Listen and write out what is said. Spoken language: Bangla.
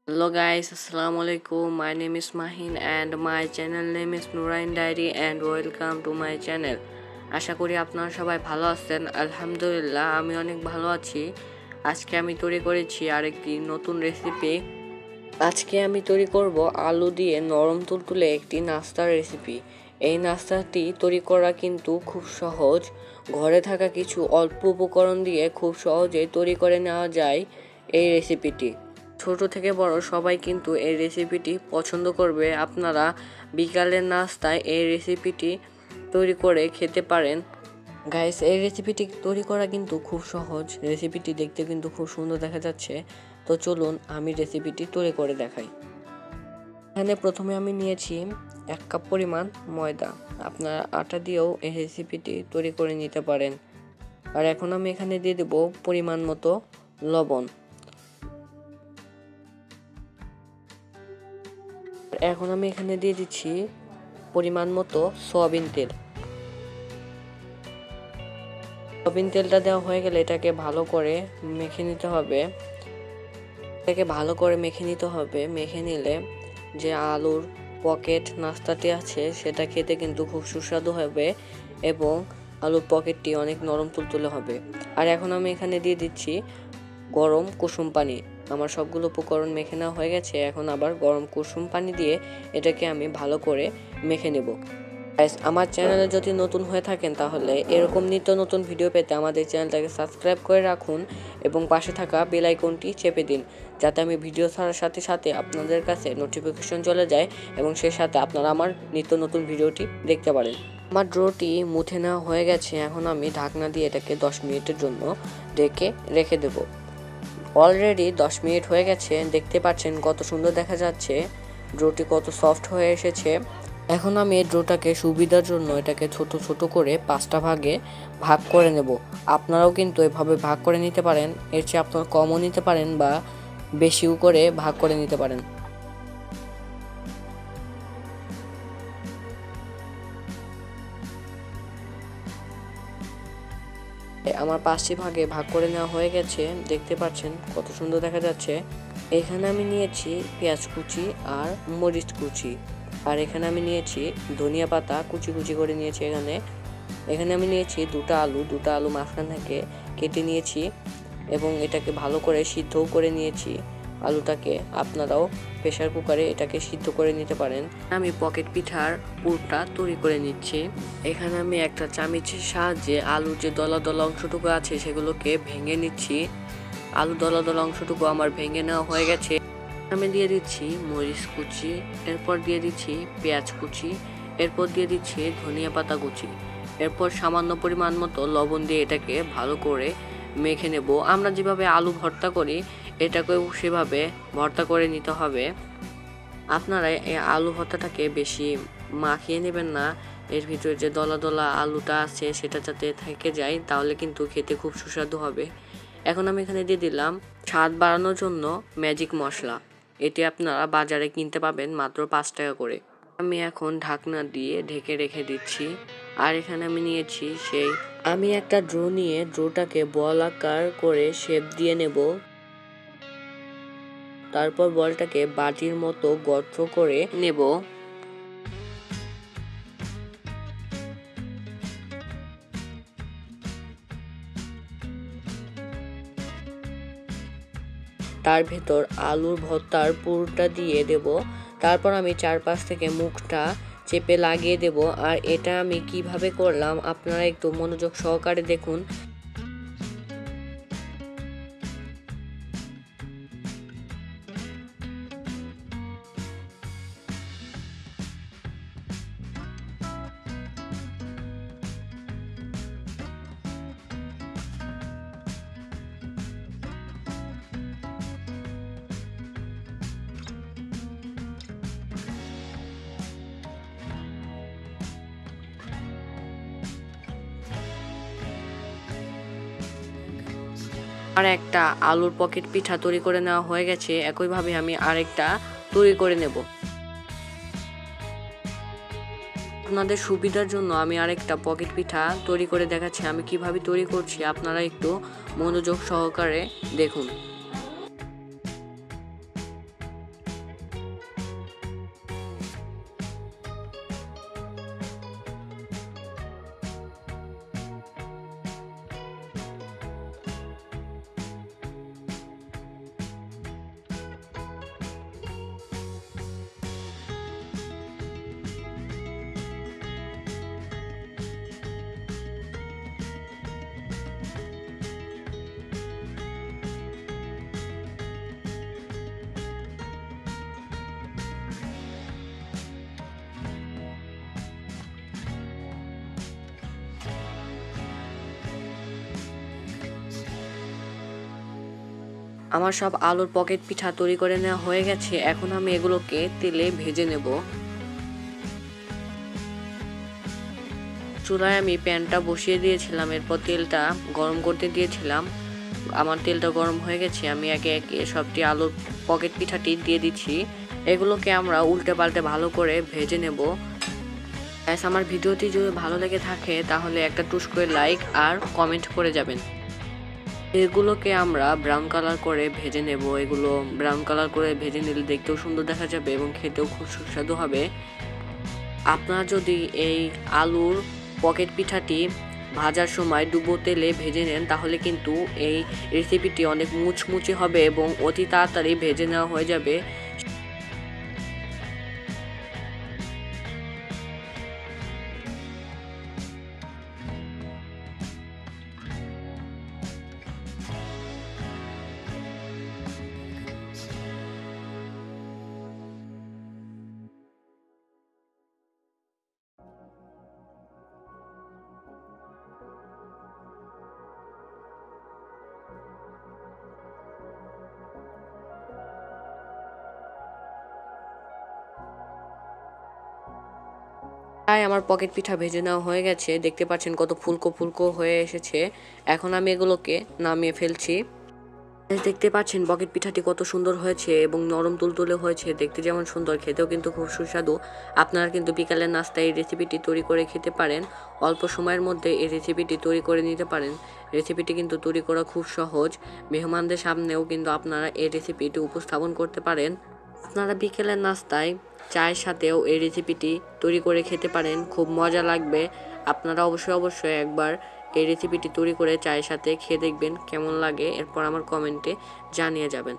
Hello guys, Assalamu alaikum. My name is Mahin and my channel name is Nurain Diary and welcome to my channel. আশা করি আপনারা সবাই ভালো আছেন। আলহামদুলিল্লাহ আমি অনেক ভালো আছি। আজকে আমি তৈরি করেছি আরেকটি নতুন রেসিপি। আজকে আমি তৈরি করব আলু দিয়ে নরম তুলতুলে একটি নাস্তার রেসিপি। এই নাস্তাটি তৈরি করা কিন্তু খুব সহজ। ঘরে থাকা কিছু অল্প উপকরণ দিয়ে খুব সহজেই তৈরি করে নেওয়া যায় এই রেসিপিটি। ছোট থেকে বড় সবাই কিন্তু এই রেসিপিটি পছন্দ করবে। আপনারা বিকালের নাস্তায় এই রেসিপিটি তৈরি করে খেতে পারেন। গাইস, এই রেসিপিটি তৈরি করা কিন্তু খুব সহজ। রেসিপিটি দেখতে কিন্তু খুব সুন্দর দেখা যাচ্ছে। তো চলুন আমি রেসিপিটি তৈরি করে দেখাই। এখানে প্রথমে আমি নিয়েছি 1 কাপ পরিমাণ ময়দা। আপনারা আটা দিয়েও এই রেসিপিটি তৈরি করে নিতে পারেন। আর এখন আমি এখানে দিয়ে দেব পরিমাণ মতো লবণ। এখন আমি এখানে দিয়ে দিচ্ছি পরিমাণ মতো সয়াবিন তেল। সয়াবিন তেলটা দেওয়া হয়ে গেলে এটাকে ভালো করে মেখে নিতে হবে। মেখে নিলে যে আলুর পকেট নাস্তাটি আছে সেটা খেতে কিন্তু খুব সুস্বাদু হবে এবং আলুর পকেটটি অনেক নরম তুলতুলে হবে। আর এখন আমি এখানে দিয়ে দিচ্ছি গরম কুসুম পানি। আমার সবগুলো উপকরণ মেখে নেওয়া হয়ে গেছে। এখন আবার গরম কুসুম পানি দিয়ে এটাকে আমি ভালো করে মেখে নেব। আমার চ্যানেলে যদি নতুন হয়ে থাকেন তাহলে এরকম নিত্য নতুন ভিডিও পেতে আমাদের চ্যানেলটাকে সাবস্ক্রাইব করে রাখুন এবং পাশে থাকা বেল আইকনটি চেপে দিন, যাতে আমি ভিডিও ছাড়ার সাথে সাথে আপনাদের কাছে নোটিফিকেশন চলে যায় এবং সেই সাথে আপনারা আমার নিত্য নতুন ভিডিওটি দেখতে পারেন। আমার ডোটি মুছে নেওয়া হয়ে গেছে। এখন আমি ঢাকনা দিয়ে এটাকে 10 মিনিটের জন্য ঢেকে রেখে দেব। অলরেডি 10 মিনিট হয়ে গেছে। দেখতে পাচ্ছেন কত সুন্দর দেখা যাচ্ছে, ডোটি কত সফট হয়ে এসেছে। এখন আমি এই ডোটাকে সুবিধার জন্য এটাকে ছোট ছোট করে 5টা ভাগে ভাগ করে নেব। আপনারাও কিন্তু এভাবে ভাগ করে নিতে পারেন। এর চেয়ে আপনারা কমও নিতে পারেন বা বেশিও করে ভাগ করে নিতে পারেন। আমার 5টি ভাগে ভাগ করে নেওয়া হয়ে গেছে। দেখতে পাচ্ছেন কত সুন্দর দেখা যাচ্ছে। এখানে আমি নিয়েছি পেঁয়াজ কুচি আর মরিচ কুচি। আর এখানে আমি নিয়েছি ধনিয়া পাতা কুচি কুচি করে নিয়েছি। এখানে আমি নিয়েছি দুটো আলু মাঝখান থেকে কেটে নিয়েছি এবং এটাকে ভালো করে সিদ্ধও করে নিয়েছি। আলুটাকে আপনারাও প্রেসার কুকারে এটাকে সিদ্ধ করে নিতে পারেন। আমি পকেট পিঠার পুরটা তৈরি করে নিচ্ছি। এখানে আমি একটা চামচের সাহায্যে আলুর যে দলা দলা অংশটুকু আছে সেগুলোকে ভেঙে নিচ্ছি। আলু দলা দলা অংশটুকু আমার ভেঙে নেওয়া হয়ে গেছে। আমি দিয়ে দিচ্ছি মরিচ কুচি, এরপর দিয়ে দিচ্ছি পেঁয়াজ কুচি, এরপর দিয়ে দিচ্ছি ধনিয়া পাতা কুচি, এরপর সামান্য পরিমাণ মতো লবণ দিয়ে এটাকে ভালো করে মেখে নেব। আমরা যেভাবে আলু ভর্তা করি এটাকেও সেভাবে ভর্তা করে নিতে হবে। আপনারা এই আলু ভর্তাটাকে বেশি মাখিয়ে নেবেন না। এর ভিতরে যে দলা দলা আলুটা আছে সেটা যাতে থেকে যায়, তাহলে কিন্তু খেতে খুব সুস্বাদু হবে। এখন আমি এখানে দিয়ে দিলাম স্বাদ বাড়ানোর জন্য ম্যাজিক মশলা। এটি আপনারা বাজারে কিনতে পাবেন মাত্র 5 টাকা করে। আমি এখন ঢাকনা দিয়ে ঢেকে রেখে দিচ্ছি। আর এখানে আমি একটা ড্রো নিয়ে ড্রোটাকে বল আকার করে শেপ দিয়ে নেব। তারপর বলটাকে বাটির মতো গর্ত করে নেব। তার ভেতর আলুর ভর্তার পুরটা দিয়ে দেব। তারপর আমি চারপাশ থেকে মুখটা চেপে লাগিয়ে দেব। আর এটা আমি কিভাবে করলাম আপনারা একটু মনোযোগ সহকারে দেখুন। আর একটা আলুর পকেট পিঠা তৈরি করে নেওয়া হয়ে গেছে। একইভাবে আমি আরেকটা তৈরি করে নেব। আপনাদের সুবিধার জন্য আমি আরেকটা পকেট পিঠা তৈরি করে দেখাচ্ছি। আমি কিভাবে তৈরি করছি আপনারা একটু মনোযোগ সহকারে দেখুন। আমার সব আলুর পকেট পিঠা তৈরি করে নেওয়া হয়ে গেছে। এখন আমি এগুলোকে তেলে ভেজে নেব। চুলায় আমি প্যানটা বসিয়ে দিয়েছিলাম, এরপর তেলটা গরম করতে দিয়েছিলাম। আমার তেলটা গরম হয়ে গেছে, আমি একে একে সবটি আলুর পকেট পিঠাটি দিয়ে দিচ্ছি। এগুলোকে আমরা উল্টে পাল্টে ভালো করে ভেজে নেব। আমার ভিডিওটি যদি ভালো লেগে থাকে তাহলে একটা টুস করে লাইক আর কমেন্ট করে যাবেন। এগুলোকে আমরা ব্রাউন কালার করে ভেজে নেব। এগুলো ব্রাউন কালার করে ভেজে নিলে দেখতেও সুন্দর দেখা যাবে এবং খেতেও খুব সুস্বাদু হবে। আপনারা যদি এই আলুর পকেট পিঠাটি ভাজার সময় ডুবো তেলে ভেজে নেন তাহলে কিন্তু এই রেসিপিটি অনেক মুচমুচে হবে এবং অতি তাড়াতাড়ি ভেজে নেওয়া হয়ে যাবে। তাই আমার পকেট পিঠা ভেজে নেওয়া হয়ে গেছে, দেখতে পাচ্ছেন কত ফুলকো ফুলকো হয়ে এসেছে। এখন আমি এগুলোকে নামিয়ে ফেলছি। দেখতে পাচ্ছেন পকেট পিঠাটি কত সুন্দর হয়েছে এবং নরম তুলতুলে হয়েছে, দেখতে যেমন সুন্দর খেতেও কিন্তু খুব সুস্বাদু। আপনারা কিন্তু বিকালের নাস্তায় এই রেসিপিটি তৈরি করে খেতে পারেন। অল্প সময়ের মধ্যে এই রেসিপিটি তৈরি করে নিতে পারেন। রেসিপিটি কিন্তু তৈরি করা খুব সহজ। মেহমানদের সামনেও কিন্তু আপনারা এই রেসিপিটি উপস্থাপন করতে পারেন। আপনারা বিকেলের নাস্তায় চায়ের সাথেও এই রেসিপিটি তৈরি করে খেতে পারেন, খুব মজা লাগবে। আপনারা অবশ্যই একবার এই রেসিপিটি তৈরি করে চায়ের সাথে খেয়ে দেখবেন কেমন লাগে, এরপর আমার কমেন্টে জানিয়ে যাবেন।